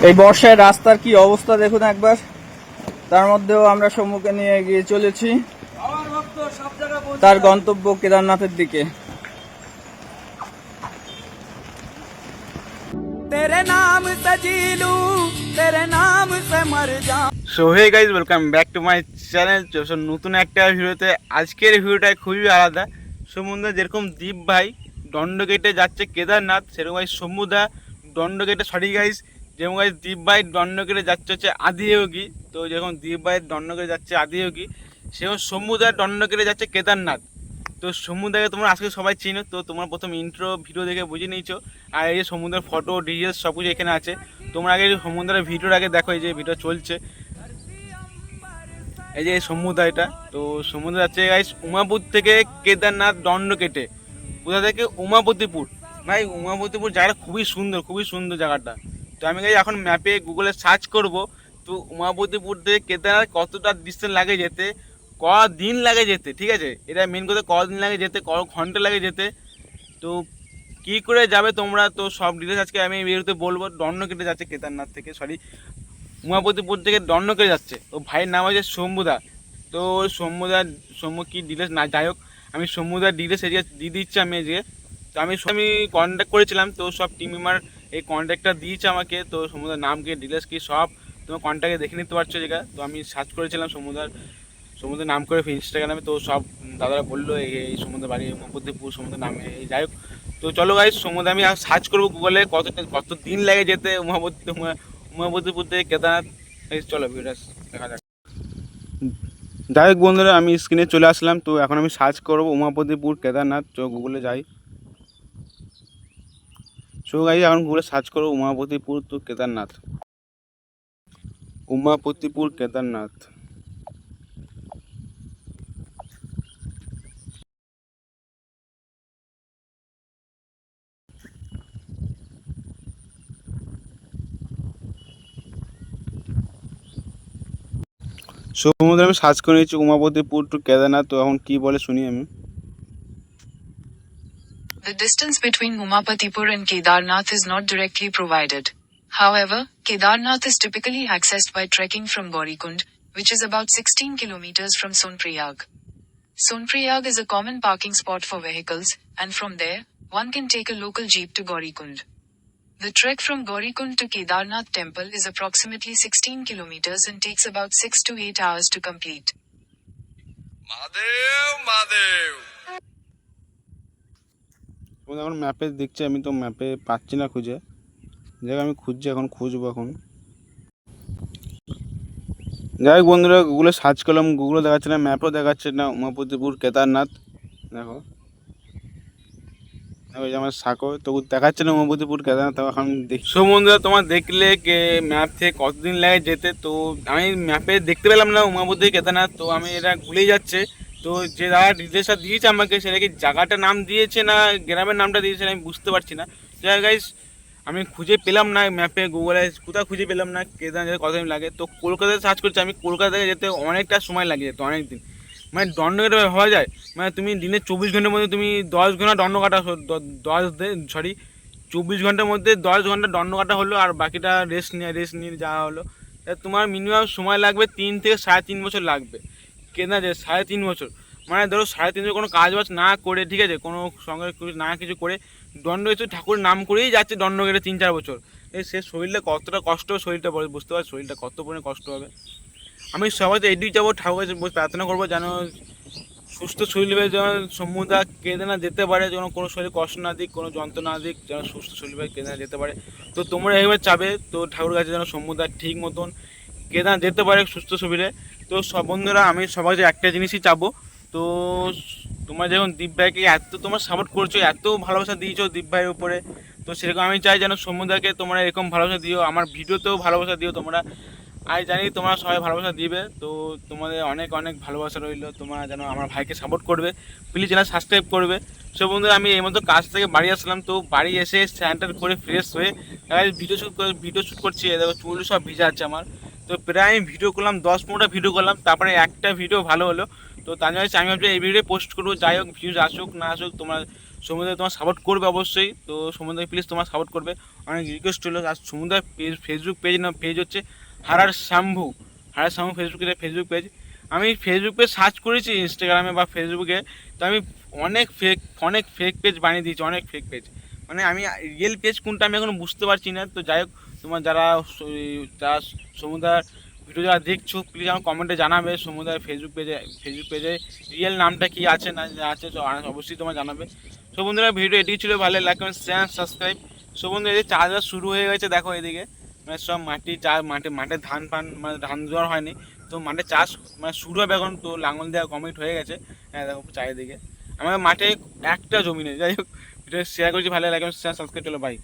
এই বর্ষায় রাস্তার কি অবস্থা দেখুন একবার। তার মধ্যেও আমরা সম্মুখে নিয়ে এগিয়ে চলেছি তার গন্তব্য কেদারনাথের দিকে। So hey guys, welcome back to my channel. নতুন একটা ভিডিওতে। আজকের ভিডিওটা খুবই আলাদা। সমুদ্র যেরকম দীপ ভাই দণ্ড কেটে যাচ্ছে কেদারনাথ, সেরকম ভাই সমুদ্রা দণ্ড কেটে, সরি গাইজ, যেরকম গাইজ দীপ ভাই দণ্ড কেটে যাচ্ছে হচ্ছে আদিয়োগী। তো যেরকম দীপ ভাই দণ্ড কেটে যাচ্ছে আদিয়োগী, সেরকম সমুদ্রা দণ্ড কেটে যাচ্ছে কেদারনাথ। তো সমুদ্রকে তোমরা আজকে সবাই চিনো, তো তোমরা প্রথম ইন্ট্রো ভিডিও দেখে বুঝে নিয়েছো। আর এই যে সমুদ্রের ফটো ডিটেলস সব কিছু এখানে আছে। তোমরা আগে সমুদ্রের ভিডিওর আগে দেখো, এই যে ভিডিও চলছে, এই যে সমুদ্র এটা। তো সমুদ্র যাচ্ছে গাইস উমাপুর থেকে কেদারনাথ দণ্ড কেটে। কোথা থেকে? উমাপতিপুর। ভাই উমাপতিপুর জায়গাটা খুবই সুন্দর জায়গাটা। তো আমি গাইস এখন ম্যাপে গুগলে সার্চ করব, তো উমাপতিপুর থেকে কেদারনাথ কতটা ডিস্টেন্স লাগে যেতে, কদিন লাগে যেতে, ঠিক আছে, এটা মেন কথা, কদিন লাগে যেতে, ক ঘন্টা লাগে যেতে, তো কী করে যাবে তোমরা, তো সব ডিটেলস আজকে আমি ভিডিওতে বলবো। দণ্ড কেটে যাচ্ছে কেদারনাথ থেকে, সরি উমাপতিপুর থেকে দণ্ড কেটে যাচ্ছে। তো ভাইয়ের নাম হচ্ছে শম্ভুদা। তো শম্ভু কি ডিটেলস না, যাই হোক, আমি শম্ভুদার ডিটেলস এদিকে দিয়ে দিচ্ছি আমি এদিকে। তো আমি কন্ট্যাক্ট করেছিলাম, তো সব টিম মেম্বার এই কন্ট্যাক্টটা দিয়েছে আমাকে। তো সমুদ্রের নাম কি, ডিটেলস কি, সব তোমার কন্ট্যাক্টে দেখে নিতে পারছো জায়গা। তো আমি সার্চ করেছিলাম সমুদ্রের নাম করে ইনস্টাগ্রামে, তো সব দাদারা বললো এই সমুদ্রের বাড়ি উমাপতিপুর, সমুদ্রের নামে এই, যাই হোক। তো চলো গাইস, সমুদ্রে আমি সার্চ করবো গুগলে কত দিন লাগে যেতে উমাপতিপুর থেকে কেদারনাথ। চলো ভিডিওটা দেখা যাক। যাই হোক বন্ধুরা, আমি স্ক্রিনে চলে আসলাম। তো এখন আমি সার্চ করবো উমাপতিপুর কেদারনাথ। তো গুগলে যাই। সো গাইস, এখন গুগলে সার্চ করবো উমাপতিপুর তো কেদারনাথ, উমাপতিপুর কেদারনাথ। সমুদ্রে আমি সার্চ করে নিয়েছি উমাপতিপুর টু কেদারনাথ। তো এখন কি বলে শুনি আমি। The distance between Umapatipur and Kedarnath is not directly provided. However, Kedarnath is typically accessed by trekking from Gaurikund, which is about 16 kilometers from Sonpriyag. Sonpriyag is a common parking spot for vehicles, and from there, one can take a local jeep to Gaurikund. The trek from Gaurikund to Kedarnath temple is approximately 16 kilometers and takes about 6 to 8 hours to complete. এখন ম্যাপে দেখছি, আমি তো ম্যাপে পাচ্ছি না খুঁজে, জায়গা আমি খুঁজছি, এখন খুঁজবো এখন। যাই হোক বন্ধুরা, গুগলে সার্চ করলাম, গুগলে দেখাচ্ছে না, ম্যাপও দেখাচ্ছে না উমাপতিপুর কেদারনাথ। দেখো ওই যে আমার সাঁকো, তো দেখাচ্ছে না উমাপতিপুর কেদারনাথ। এখন দেখি সমুদ্র তোমার দেখলে কে ম্যাপ থেকে কতদিন লাগে যেতে। তো আমি ম্যাপে দেখতে পেলাম না উমাপতি কেদারনাথ, তো আমি এটা ভুলেই যাচ্ছে। তো যে দাদা ডিটেলসটা দিয়েছে আমাকে, সেটা কি জায়গাটার নাম দিয়েছে না গ্রামের নামটা দিয়েছে আমি বুঝতে পারছি না। যাই গাইস, আমি খুঁজে পেলাম না ম্যাপে গুগলে, কোথাও খুঁজে পেলাম না কেদারনাথ যেতে কতদিন লাগে। তো কলকাতায় সার্চ করছি আমি, কলকাতা থেকে যেতে অনেকটা সময় লাগে যেত, অনেক দিন। মানে দণ্ড কেটে হওয়া যায়, মানে তুমি দিনে 24 ঘন্টার মধ্যে তুমি 10 ঘন্টা দণ্ড কাটা, 24 ঘন্টার মধ্যে 10 ঘন্টা দণ্ড কাটা হলো, আর বাকিটা রেস্ট নিয়ে যাওয়া হলো। তোমার মিনিমাম সময় লাগবে 3 থেকে 3.5 বছর লাগবে কেদারনাথ যেতে, 3.5 বছর। মানে ধরো 3.5 বছর কোনো কাজ বাজ না করে, ঠিক আছে, কোনো সঙ্গে না কিছু করে দণ্ড কেটে ঠাকুরের নাম করেই যাচ্ছে দণ্ড কেটে 3-4 বছর। সে শরীরটা কতটা কষ্ট, শরীরটা বুঝতে পারছি শরীরটা কত পরিমাণে কষ্ট হবে। আমি সবাই তো এদিকে যাবো, ঠাকুরের কাছে প্রার্থনা করবো যেন সুস্থ শরীরে যেন সমুদ্র কেদারনাথ যেতে পারে, যেন কোনো শরীরে কষ্ট না দিক, কোনো যন্ত্রণা না দিক, যেন সুস্থ শরীরে কেদারনাথ যেতে পারে। তো তোমরা এইভাবে চাবে তো ঠাকুরের কাছে যেন সমুদ্র ঠিক মতন কেদারনাথ যেতে পারে সুস্থ শরীরে। তো সব বন্ধুরা, আমি সবাই যে একটা জিনিসই চাবো, তো তোমরা যখন দীপ ভাইকে এত তোমার সাপোর্ট করছো, এত ভালোবাসা দিয়েছো দীপ ভাইয়ের উপরে, তো সেরকম আমি চাই যেন সমুদ্রকে তোমরা এরকম ভালোবাসা দিও, আমার ভিডিওতেও ভালোবাসা দিও তোমরা। আমি জানি তোমরা সবাই ভালোবাসা দিবে, তো তোমাদের অনেক অনেক ভালোবাসা রইলো। তোমরা যেন আমার ভাইকে সাপোর্ট করবে, প্লিজ চ্যানেল সাবস্ক্রাইব করবে। সব বন্ধুরা, আমি এই মতো কাজ থেকে বাড়ি আসলাম, তো বাড়ি এসে স্যানিটাইজ করে ফ্রেশ হয়ে ভিডিও শ্যুট করছি। দেখো চুল সব ভিজা আছে আমার। তো প্রায় আমি ভিডিও করলাম 10-15টা ভিডিও করলাম, তারপরে একটা ভিডিও ভালো হলো। তো তার জন্য আমি ভাবছি এই ভিডিও পোস্ট করবো। যাই হোক, ভিউজ আসুক না আসুক, তোমরা সমুদ্র তোমার সাপোর্ট করবে অবশ্যই। তো সমুদ্র প্লিজ তোমার সাপোর্ট করবে, অনেক রিকোয়েস্ট হলো। আর সমুদ্রের ফেসবুক পেজ হচ্ছে হারার শ্যাম্ভু ফেসবুক পেজ। আমি ফেসবুক পেজ সার্চ করেছি ইনস্টাগ্রামে বা ফেসবুকে, তো আমি অনেক ফেক পেজ বানিয়ে দিয়েছি, অনেক ফেক পেজ। মানে আমি রিয়েল পেজ কোনটা আমি এখন বুঝতে পারছি না। তো যাই হোক, তোমার যারা সমুদ্রের ভিডিও যারা দেখছো প্লিজ আমার কমেন্টে জানাবে সমুদ্রের ফেসবুক পেজে রিয়েল নামটা কি আছে না আছে, তো অবশ্যই তোমার জানাবে। সো বন্ধুরা, ভিডিও এটি ছিল, ভালো like comment share subscribe. So বন্ধুরা, এদিকে চাষবাস শুরু হয়ে গেছে, দেখো এদিকে মানে সব মাঠে ধান ফান মানে ধান দেওয়ার হয়নি, তো মাঠে চাষ মানে শুরু হবে এখন। তো লাঙল দেওয়া কমপ্লিট হয়ে গেছে। হ্যাঁ দেখো চারিদিকে, আমাদের মাঠে একটা জমি নেই। যাই হোক, ভিডিও শেয়ার করেছি, ভালো লাইক কমেন্ট শেয়ার সাবস্ক্রাইব, চলো বাই।